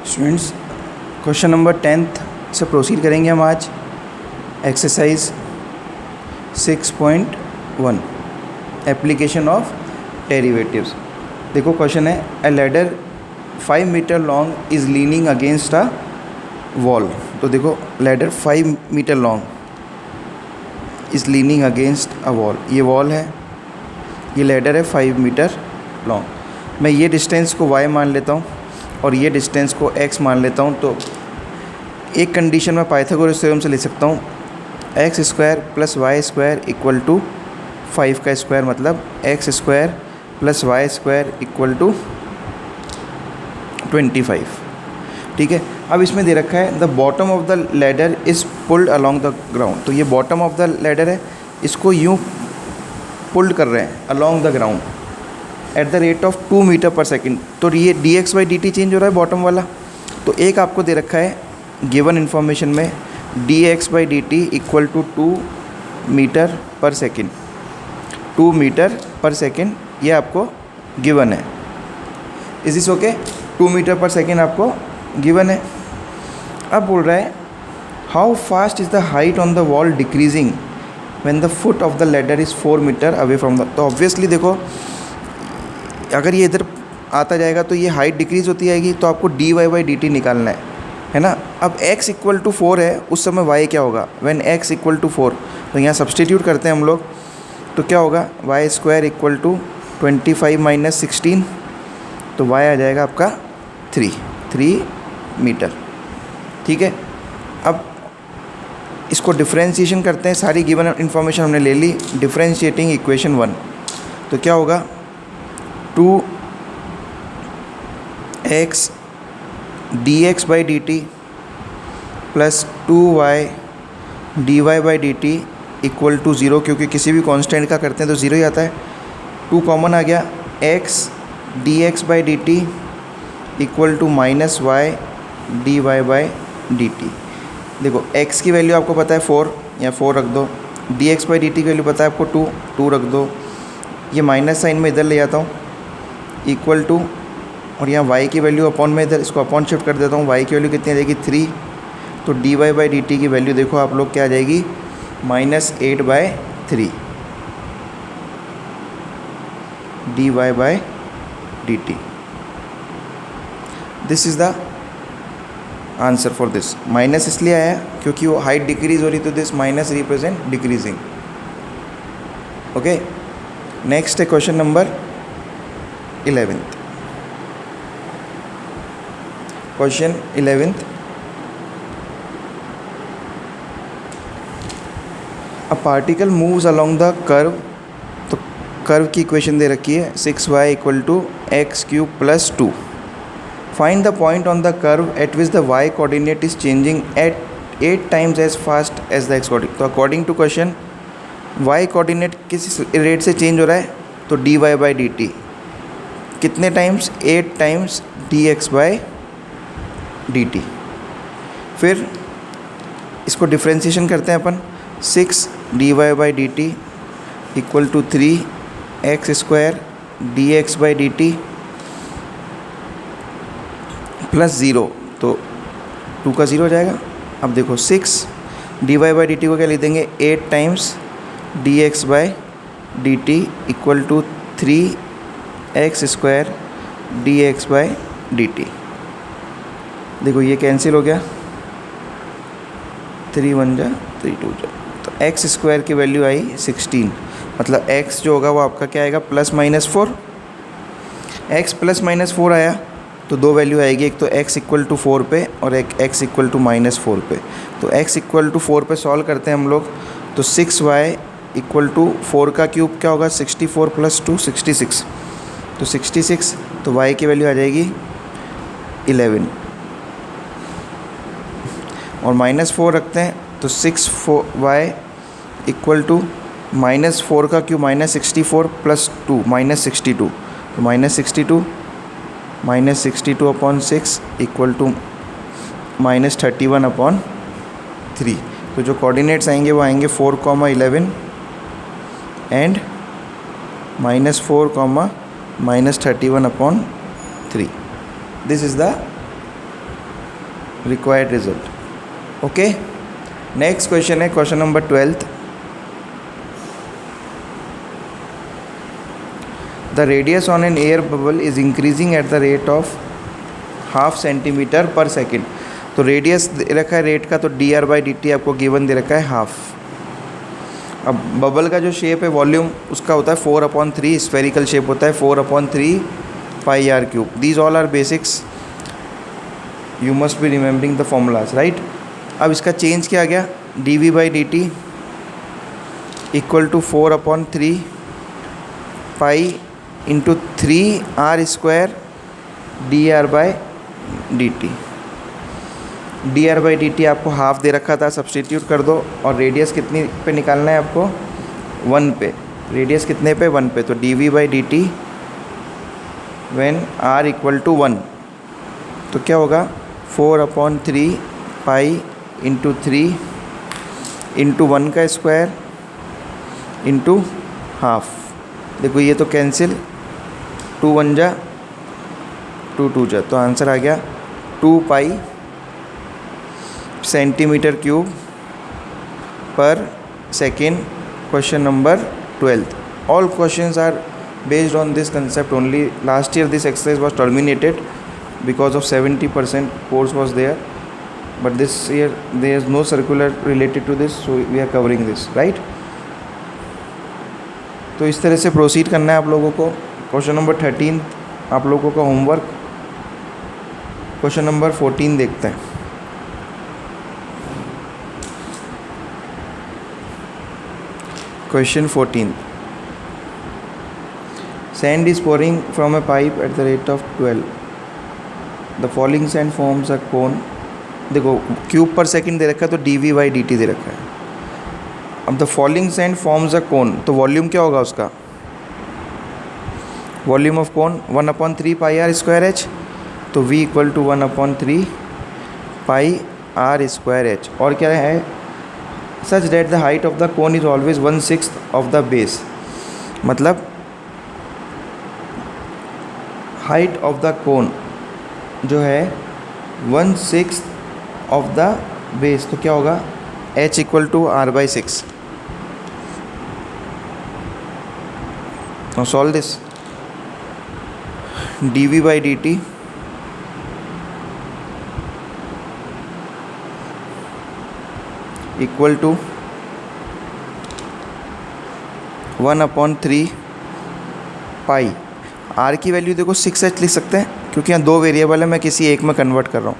Students, question number 10th से proceed करेंगे हम आज। Exercise 6.1 application of derivatives. देखो क्वेश्चन है, a ladder 5 metre long is leaning against a wall. तो देखो ladder 5 metre long is leaning against a wall. ये वॉल है, ये लैडर है 5 मीटर लॉन्ग। मैं ये डिस्टेंस को y मान लेता हूँ और ये डिस्टेंस को x मान लेता हूँ। तो एक कंडीशन में पाइथागोरस थ्योरम से ले सकता हूँ, x square plus y square equal to 5 का स्क्वायर, मतलब x square plus y square equal to 25। ठीक है। अब इसमें दे रखा है the bottom of the ladder is pulled along the ground. तो ये बॉटम ऑफ द लैडर है, इसको यूँ पुल्ड कर रहे हैं along the ground at the rate of 2 metre per second. तो ये dx/dt चेंज हो रहा है बॉटम वाला। तो एक आपको दे रखा है गिवन इन्फॉर्मेशन में dx/dt equal to 2 metre per second. 2 metre per second ये आपको गिवन है। Is this okay? 2 metre per second आपको गिवन है। अब बोल रहा है how fast is the height on the wall decreasing when the foot of the ladder is 4 metre away from the. तो ऑब्वियसली देखो, अगर ये इधर आता जाएगा तो ये हाइट डिक्रीज़ होती जाएगी, तो आपको dy/dt निकालना है ना। अब x इक्वल टू 4 है, उस समय y क्या होगा? व्हेन x इक्वल टू 4, तो यहाँ सब्सटीट्यूट करते हैं हम लोग। तो क्या होगा? Y square equal to 25 minus 16, तो y आ जाएगा आपका 3 मीटर। ठीक है। अब इसको डिफ्रेंशिएशन करते हैं। सारी गिवन इन्फॉर्मेशन हमने ले ली। डिफ्रेंशिएटिंग इक्वेशन 1, तो क्या होगा? 2x dx/dt plus 2y dy/dt equal to 0, क्योंकि किसी भी कांस्टेंट का करते हैं तो 0 ही आता है। 2 कॉमन आ गया। x dx/dt equal to minus y dy/dt। देखो x की वैल्यू आपको पता है 4, या 4 रख दो। dx/dt की वैल्यू पता है आपको 2 रख दो। ये माइनस साइन में इधर ले जाता हूँ, इक्वल टू, और यहाँ y की वैल्यू अपॉन में इधर इसको अपॉन शिफ्ट कर देता हूँ। y की वैल्यू कितनी आ जाएगी? 3। तो dy/dt की वैल्यू देखो आप लोग क्या आ जाएगी? -8/3 dy/dt। This is the answer for this. Minus इसलिए आया क्योंकि वो हाइट डिक्रीज़ हो रही, तो this minus represent decreasing. Okay. Next है question number 11th। Question 11th, a particle moves along the curve. तो कर्व की इक्वेशन दे रखी है 6y equal to x³ plus 2। Find the point on the curve at which the y coordinate is changing at 8 times as fast as the x coordinate. तो according to question y coordinate किस rate से change हो रहा है? तो dy/dt कितने times? 8 times dx/dt। फिर इसको डिफ्रेंशिएशन करते हैं अपन। 6 dy/dt equal to 3x² dx/dt plus 0, तो 2 का 0 हो जाएगा। अब देखो 6 dy/dt को क्या लिख देंगे? 8 times dx/dt equal to 3x² dx/dt। देखो ये कैंसिल हो गया, 3 1 जा 3 2 जा, तो x² की वैल्यू आई 16। मतलब x जो होगा वो आपका क्या आएगा? +-4। x +-4 आया तो दो वैल्यू आएगी, एक तो x इक्वल टू 4 पे और एक x इक्वल टू -4 पे। तो x इक्वल टू 4 पे सॉल्व करते हैं हम लोग, तो 6y इक्वल टू 4 का क्यूब क्या होगा? 64 प्लस 2 66, तो 66। तो y की वैल्यू आ जाएगी 11, और -4 रखते हैं तो 6y इक्वल टू -4 का क्यूब -64 प्लस 2 -62, तो -62 अपॉन 6 इक्वल टू -31/3। तो जो कोऑर्डिनेट्स आएंगे वो आएंगे 4, 11 and -4, -31/3। This is the required result. Okay, next question है question number 12. The radius on an air bubble is increasing at the rate of half centimetre per second. तो radius दे रखा है rate का, तो D R by D T आपको given दे रखा है half. अब बबल का जो शेप है वॉल्यूम उसका होता है 4/3, स्फेरिकल शेप होता है 4/3 pi r cube. These all are basics, you must be remembering the formulas, right. अब इसका चेंज क्या आ गया, D V by D T equal to 4/3 pi into 3r² D R by D T. D R by D T आपको half दे रखा था, substitute कर दो. और रेडियस कितनी पे निकालना है आपको, 1 पे. रेडियस कितने पे, 1 पे. तो D V by D T when R equal to 1, तो क्या होगा 4/3 पाई इंटू 3 इंटू 1 का स्क्वायर इंटू हाफ. देखो ये तो कैंसिल, 2 1 जा 2 2 जा, तो आंसर आ गया 2 pi centimetre cube per second. Question number 12. All questions are based on this concept only. Last year this exercise was terminated because of 70% course was there, but this year there is no circular related to this, so we are covering this, right. तो इस तरह से proceed करना है आप लोगों को. Question number 13 आप लोगों का होमवर्क. क्वेश्चन नंबर 14 देखते हैं. Question 14. Sand is pouring from a pipe at the rate of 12. The falling sand forms a cone. देखो क्यूब पर सेकंड दे रखा है, तो D V by D T दे रखा है. अब the falling sand forms a cone, तो वॉल्यूम क्या होगा उसका, volume of cone 1/3 pi R square H. तो v equal to 1/3 pi R square H. और क्या है, such that the height of the cone is always 1/6 of the base. मतलब height of the cone जो है 1/6 ऑफ द बेस. तो क्या होगा, h equal to r/6. Now solve this. dv by dt इक्वल टू 1/3 पाई. r की value देखो 6h लिख सकते हैं, क्योंकि यहाँ 2 वेरिएबल है, मैं किसी एक में कन्वर्ट कर रहा हूँ.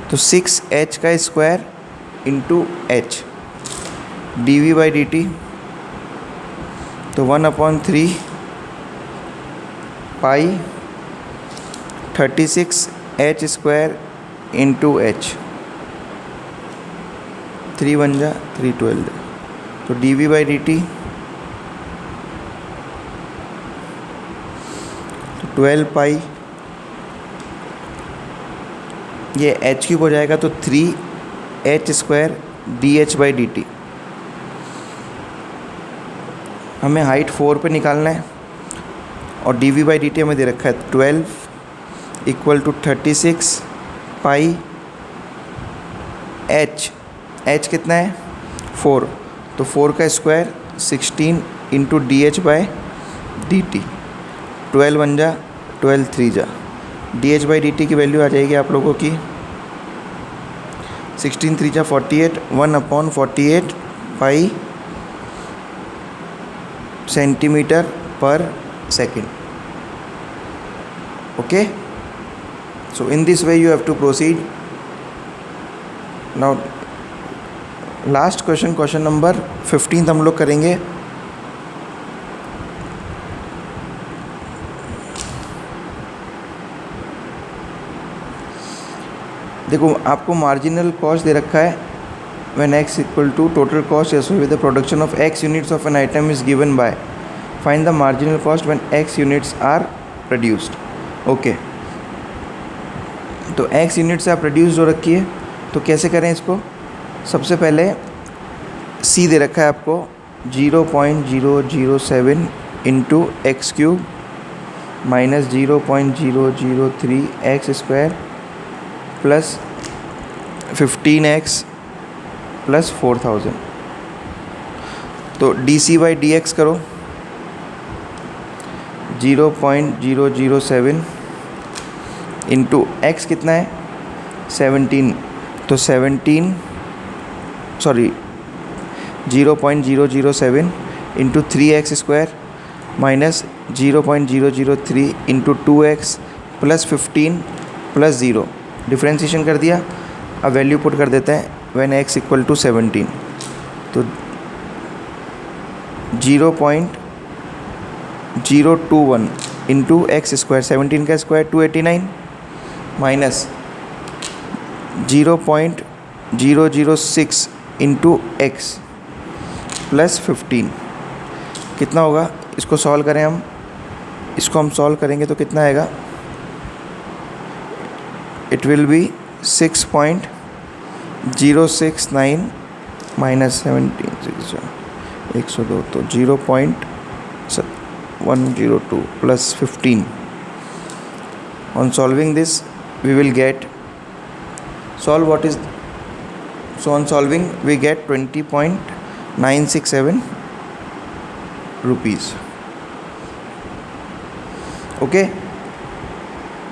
तो 6h का square into h. D V by D T, तो 1/3 पाई 36h स्क्वायर इंटू h. 3 1 जा 3 12. तो D V by D T 12 पाई, ये h क्यूब हो जाएगा, तो 3h square D H by D T. हमें हाइट 4 पे निकालना है, और D V by D T हमें दे रखा है 12 इक्वल टू 36 पाई h कितना है 4. तो 4 का square 16 into D H by D T. 12 1 जा 12 3 जा. D H by D T की वैल्यू आ जाएगी आप लोगों की 16 3 जा 48, 1/48 pi centimetre per second. Okay, so in this way you have to proceed. Now last question, question number 15 हम लोग करेंगे. देखो आपको मार्जिनल कॉस्ट दे रखा है, when x equal to total cost associated with the production of x units of an item is given by find the marginal cost when x units are produced. Okay, तो x units are produced हो रखी है, तो कैसे करें इसको. सबसे पहले c दे रखा है आपको 0.007 into x cube minus 0.003 x square plus 15x plus 4000। तो dc/dx करो 0.007 इंटू एक्स कितना है 17, तो 0.007 into 3x² minus 0.003 into 2x plus 15 plus 0, differentiation कर दिया। अब वैल्यू पुट कर देते हैं व्हेन x इक्वल टू 17, तो 0.021 इंटू एक्स स्क्वायर, 17 का square 289 minus 0.006 into x plus 15 कितना होगा। इसको सॉल्व करें हम, इसको हम सॉल्व करेंगे तो कितना आएगा, इट विल बी 6.069 माइनस 17 102, तो 0.102 plus 15। On solving this we will get, on solving we get 20.967 rupees. Okay,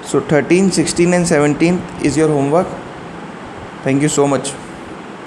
so 13, 16 and 17 is your homework. Thank you so much.